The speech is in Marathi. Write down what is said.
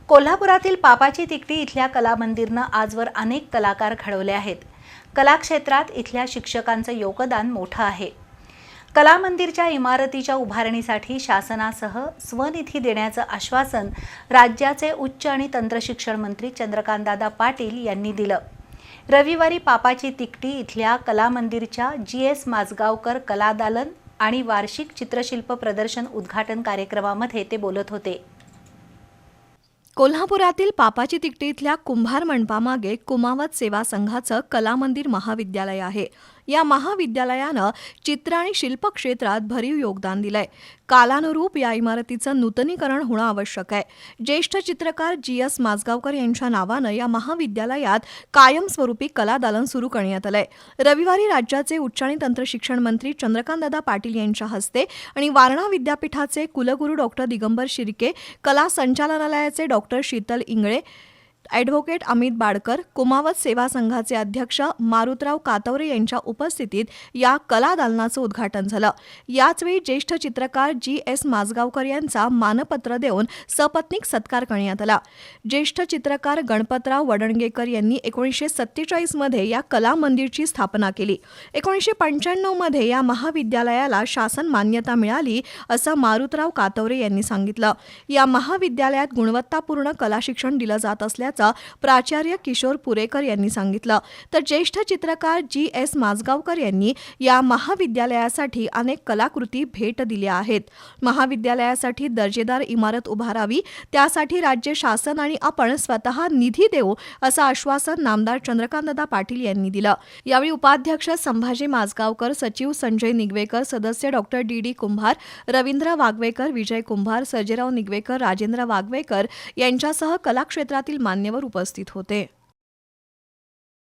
कोल्हापुरातील पापाची तिकटी इथल्या कलामंदिरनं आजवर अनेक कलाकार घडवले आहेत. कला क्षेत्रात इथल्या शिक्षकांचं योगदान मोठं आहे. कलामंदिरच्या इमारतीच्या उभारणीसाठी शासनासह स्वनिधी देण्याचं आश्वासन राज्याचे उच्च आणि तंत्रशिक्षण मंत्री चंद्रकांतदादा पाटील यांनी दिलं. रविवारी पापाची तिकटी इथल्या कलामंदिरच्या GS माजगावकर कलादालन आणि वार्षिक चित्रशिल्प प्रदर्शन उद्घाटन कार्यक्रमामध्ये ते बोलत होते. कोल्हापुरातील पापाची तिकटी इथल्या कुंभार मंडपामागे कुमावत सेवा संघाचं कलामंदिर महाविद्यालय आहे. या महाविद्यालयानं चित्र आणि शिल्प क्षेत्रात भरीव योगदान दिलंय. कालानुरूप या इमारतीचं नूतनीकरण होणं आवश्यक आहे. ज्येष्ठ चित्रकार GS माजगावकर यांच्या नावानं या महाविद्यालयात कायमस्वरूपी कलादालन सुरू करण्यात आलंय. रविवारी राज्याचे उच्च आणि तंत्रशिक्षण मंत्री चंद्रकांतदादा पाटील यांच्या हस्ते आणि वारणा विद्यापीठाचे कुलगुरू डॉक्टर दिगंबर शिर्के, कला संचालनालयाचे डॉक्टर शीतल इंगळे, ॲडव्होकेट अमित बाडकर, कुमावत सेवा संघाचे अध्यक्ष मारुतराव कातवरे यांच्या उपस्थितीत या कलादालनाचं उद्घाटन झालं. याचवेळी ज्येष्ठ चित्रकार GS माजगावकर यांचा मानपत्र देऊन सपत्नीक सत्कार करण्यात आला. ज्येष्ठ चित्रकार गणपतराव वडणगेकर यांनी 1947 मध्ये या कलामंदिरची स्थापना केली. 1995 मध्ये या महाविद्यालयाला शासन मान्यता मिळाली असं मारुतराव कातवरे यांनी सांगितलं. या महाविद्यालयात गुणवत्तापूर्ण कला शिक्षण दिलं जात असल्याचं प्राचार्य किशोर पुरेकर यांनी सांगितलं. तर ज्येष्ठ चित्रकार GS माजगावकर यांनी या महाविद्यालयासाठी अनेक कलाकृती भेट दिल्या आहेत. महाविद्यालयासाठी दर्जेदार इमारत उभारावी, त्यासाठी राज्य शासन आणि आपण स्वतः निधी देऊ असं आश्वासन नामदार चंद्रकांतदादा पाटील यांनी दिलं. यावेळी उपाध्यक्ष संभाजी माजगावकर, सचिव संजय निगवेकर, सदस्य डॉक्टर DD कुंभार, रवींद्र वागवेकर, विजय कुंभार, सर्जेराव निगवेकर, राजेंद्र वागवेकर यांच्यासह कला क्षेत्रातील मान्यवर उपस्थित होते.